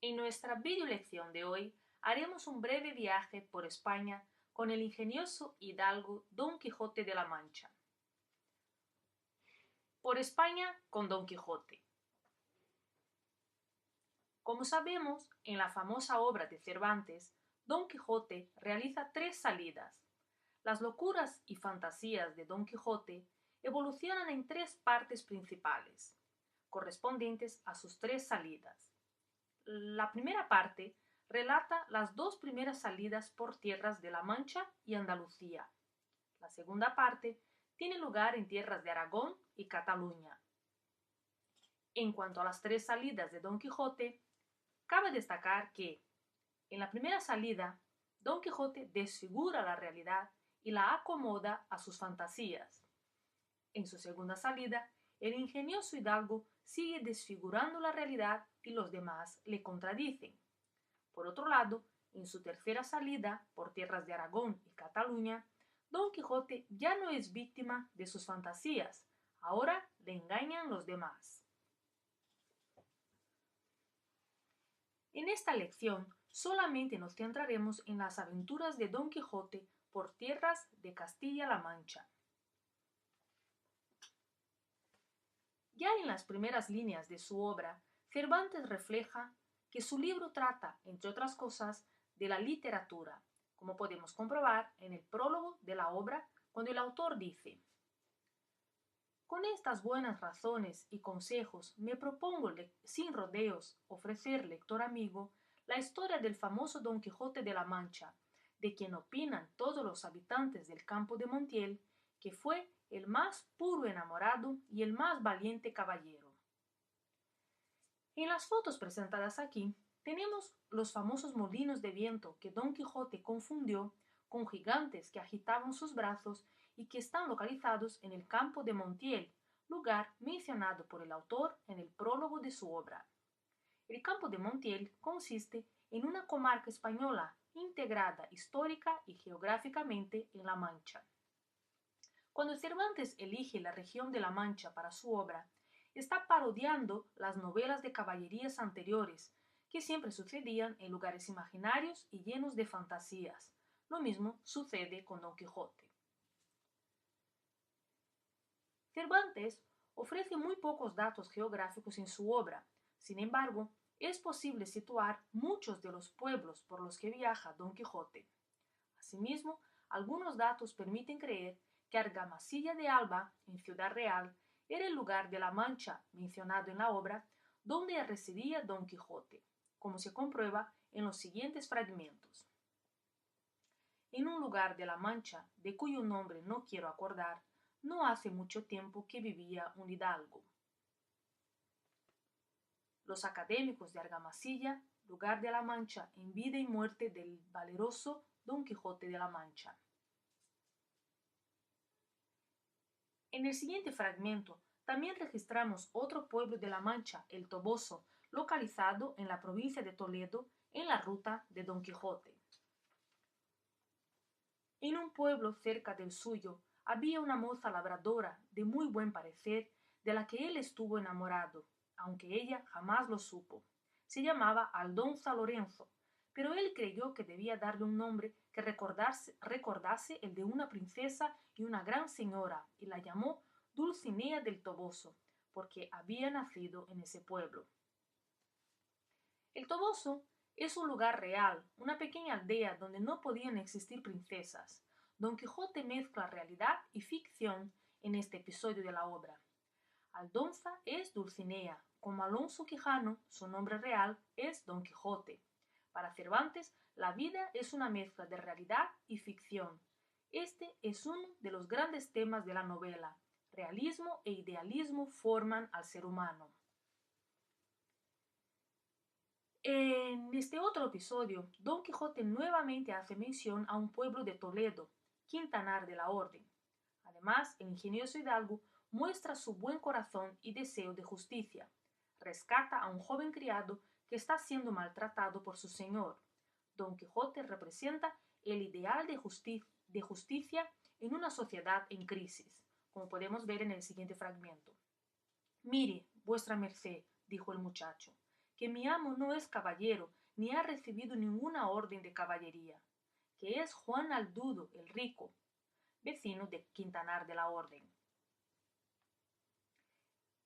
En nuestra videolección de hoy haremos un breve viaje por España con el ingenioso hidalgo Don Quijote de la Mancha. Por España con Don Quijote. Como sabemos, en la famosa obra de Cervantes, Don Quijote realiza 3 salidas. Las locuras y fantasías de Don Quijote evolucionan en 3 partes principales, correspondientes a sus 3 salidas. La primera parte relata las 2 primeras salidas por tierras de La Mancha y Andalucía. La segunda parte tiene lugar en tierras de Aragón y Cataluña. En cuanto a las 3 salidas de Don Quijote, cabe destacar que, en la primera salida, Don Quijote desfigura la realidad y la acomoda a sus fantasías. En su segunda salida, el ingenioso hidalgo sigue desfigurando la realidad y los demás le contradicen. Por otro lado, en su tercera salida, por tierras de Aragón y Cataluña, Don Quijote ya no es víctima de sus fantasías, ahora le engañan los demás. En esta lección solamente nos centraremos en las aventuras de Don Quijote por tierras de Castilla-La Mancha. Ya en las primeras líneas de su obra, Cervantes refleja que su libro trata, entre otras cosas, de la literatura, como podemos comprobar en el prólogo de la obra, cuando el autor dice: «Con estas buenas razones y consejos me propongo sin rodeos ofrecer, lector amigo, la historia del famoso Don Quijote de la Mancha, de quien opinan todos los habitantes del campo de Montiel que fue el más puro enamorado y el más valiente caballero». En las fotos presentadas aquí tenemos los famosos molinos de viento que Don Quijote confundió con gigantes que agitaban sus brazos y que están localizados en el campo de Montiel, lugar mencionado por el autor en el prólogo de su obra. El campo de Montiel consiste en una comarca española integrada histórica y geográficamente en La Mancha. Cuando Cervantes elige la región de La Mancha para su obra, está parodiando las novelas de caballerías anteriores, que siempre sucedían en lugares imaginarios y llenos de fantasías. Lo mismo sucede con Don Quijote. Cervantes ofrece muy pocos datos geográficos en su obra. Sin embargo, es posible situar muchos de los pueblos por los que viaja Don Quijote. Asimismo, algunos datos permiten creer que Argamasilla de Alba, en Ciudad Real, era el lugar de La Mancha mencionado en la obra donde residía Don Quijote, como se comprueba en los siguientes fragmentos. En un lugar de La Mancha, de cuyo nombre no quiero acordar, no hace mucho tiempo que vivía un hidalgo. Los académicos de Argamasilla, lugar de La Mancha en vida y muerte del valeroso Don Quijote de la Mancha. En el siguiente fragmento también registramos otro pueblo de La Mancha, el Toboso, localizado en la provincia de Toledo, en la ruta de Don Quijote. En un pueblo cerca del suyo había una moza labradora de muy buen parecer, de la que él estuvo enamorado, aunque ella jamás lo supo. Se llamaba Aldonza Lorenzo, pero él creyó que debía darle un nombre que recordase el de una princesa y una gran señora, y la llamó Dulcinea del Toboso, porque había nacido en ese pueblo. El Toboso es un lugar real, una pequeña aldea donde no podían existir princesas. Don Quijote mezcla realidad y ficción en este episodio de la obra. Aldonza es Dulcinea, como Alonso Quijano, su nombre real es Don Quijote. Para Cervantes, la vida es una mezcla de realidad y ficción. Este es uno de los grandes temas de la novela. Realismo e idealismo forman al ser humano. En este otro episodio, Don Quijote nuevamente hace mención a un pueblo de Toledo, Quintanar de la Orden. Además, el ingenioso hidalgo muestra su buen corazón y deseo de justicia. Rescata a un joven criado que está siendo maltratado por su señor. Don Quijote representa el ideal de justicia en una sociedad en crisis, como podemos ver en el siguiente fragmento. Mire, vuestra merced, dijo el muchacho, que mi amo no es caballero ni ha recibido ninguna orden de caballería, que es Juan Aldudo el rico, vecino de Quintanar de la Orden.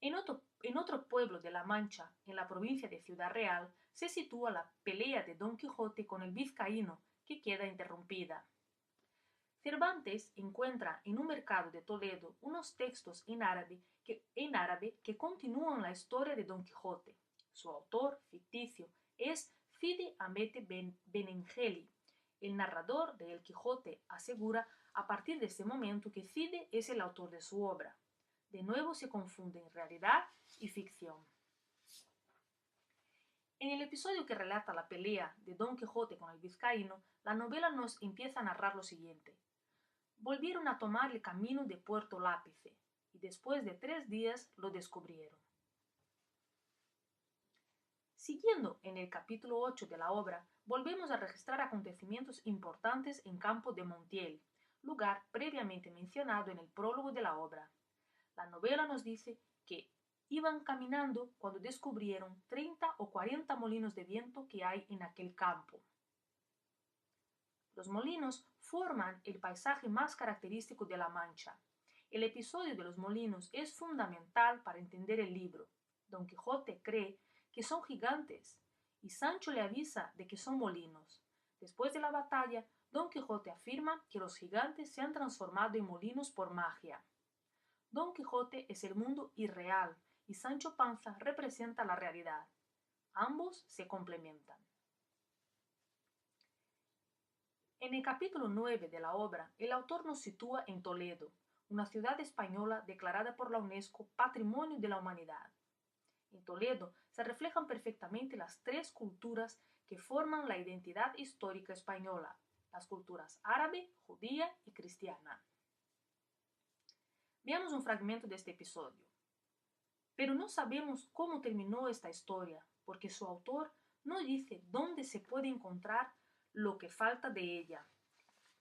En otro pueblo de La Mancha, en la provincia de Ciudad Real, se sitúa la pelea de Don Quijote con el vizcaíno, que queda interrumpida. Cervantes encuentra en un mercado de Toledo unos textos en árabe que continúan la historia de Don Quijote. Su autor ficticio es Cide Hamete Benengeli. El narrador de El Quijote asegura a partir de ese momento que Cide es el autor de su obra. De nuevo se confunden realidad y ficción. En el episodio que relata la pelea de Don Quijote con el vizcaíno, la novela nos empieza a narrar lo siguiente. Volvieron a tomar el camino de Puerto Lápice, y después de 3 días lo descubrieron. Siguiendo en el capítulo 8 de la obra, volvemos a registrar acontecimientos importantes en Campo de Montiel, lugar previamente mencionado en el prólogo de la obra. La novela nos dice que iban caminando cuando descubrieron 30 o 40 molinos de viento que hay en aquel campo. Los molinos forman el paisaje más característico de La Mancha. El episodio de los molinos es fundamental para entender el libro. Don Quijote cree que son gigantes y Sancho le avisa de que son molinos. Después de la batalla, Don Quijote afirma que los gigantes se han transformado en molinos por magia. Don Quijote es el mundo irreal y Sancho Panza representa la realidad. Ambos se complementan. En el capítulo 9 de la obra, el autor nos sitúa en Toledo, una ciudad española declarada por la UNESCO Patrimonio de la Humanidad. En Toledo se reflejan perfectamente las 3 culturas que forman la identidad histórica española, las culturas árabe, judía y cristiana. Veamos un fragmento de este episodio. Pero no sabemos cómo terminó esta historia, porque su autor no dice dónde se puede encontrar lo que falta de ella.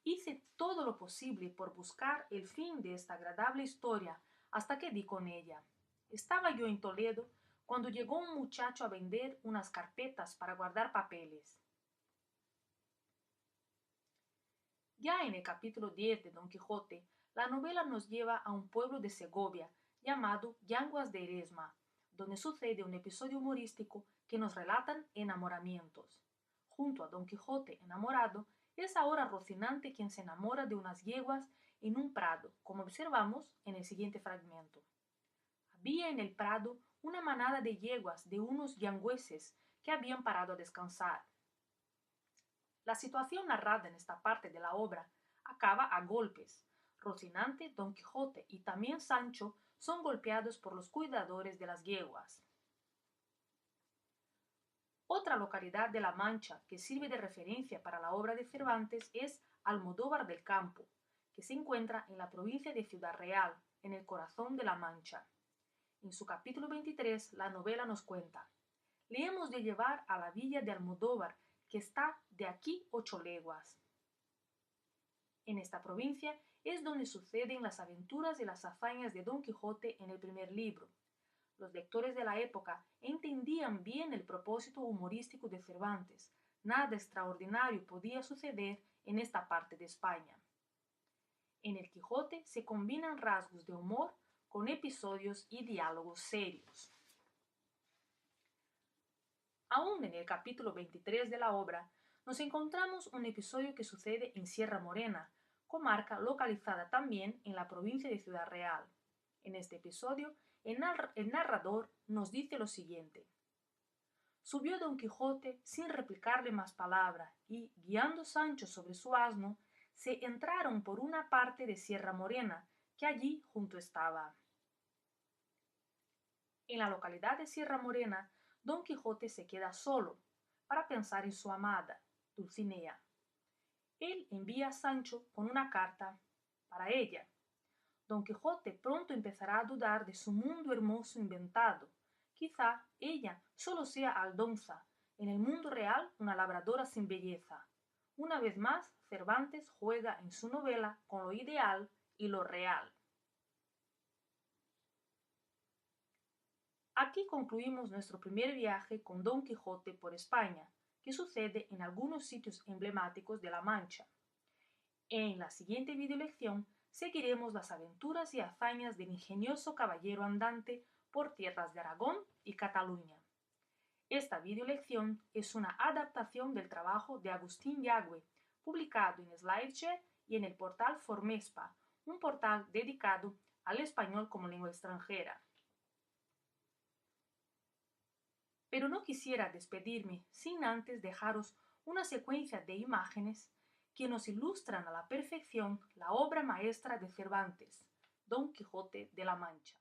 Hice todo lo posible por buscar el fin de esta agradable historia hasta que di con ella. Estaba yo en Toledo cuando llegó un muchacho a vender unas carpetas para guardar papeles. Ya en el capítulo 10 de Don Quijote, la novela nos lleva a un pueblo de Segovia llamado Yanguas de Eresma, donde sucede un episodio humorístico que nos relatan enamoramientos. Junto a Don Quijote enamorado, es ahora Rocinante quien se enamora de unas yeguas en un prado, como observamos en el siguiente fragmento. Había en el prado una manada de yeguas de unos yangüeses que habían parado a descansar. La situación narrada en esta parte de la obra acaba a golpes. Rocinante, Don Quijote y también Sancho son golpeados por los cuidadores de las yeguas. Otra localidad de La Mancha que sirve de referencia para la obra de Cervantes es Almodóvar del Campo, que se encuentra en la provincia de Ciudad Real, en el corazón de La Mancha. En su capítulo 23, la novela nos cuenta: le hemos de llevar a la villa de Almodóvar, que está de aquí 8 leguas. En esta provincia es donde suceden las aventuras y las hazañas de Don Quijote en el primer libro. Los lectores de la época entendían bien el propósito humorístico de Cervantes. Nada extraordinario podía suceder en esta parte de España. En el Quijote se combinan rasgos de humor con episodios y diálogos serios. Aún en el capítulo 23 de la obra, nos encontramos un episodio que sucede en Sierra Morena, comarca localizada también en la provincia de Ciudad Real. En este episodio, el narrador nos dice lo siguiente: subió Don Quijote sin replicarle más palabra y, guiando Sancho sobre su asno, se entraron por una parte de Sierra Morena, que allí junto estaba. En la localidad de Sierra Morena, Don Quijote se queda solo para pensar en su amada, Dulcinea. Él envía a Sancho con una carta para ella. Don Quijote pronto empezará a dudar de su mundo hermoso inventado. Quizá ella solo sea Aldonza, en el mundo real una labradora sin belleza. Una vez más, Cervantes juega en su novela con lo ideal y lo real. Aquí concluimos nuestro primer viaje con Don Quijote por España, que sucede en algunos sitios emblemáticos de La Mancha. En la siguiente videolección seguiremos las aventuras y hazañas del ingenioso caballero andante por tierras de Aragón y Cataluña. Esta videolección es una adaptación del trabajo de Agustín Yagüe, publicado en SlideShare y en el portal Formespa, un portal dedicado al español como lengua extranjera. Pero no quisiera despedirme sin antes dejaros una secuencia de imágenes que nos ilustran a la perfección la obra maestra de Cervantes, Don Quijote de la Mancha.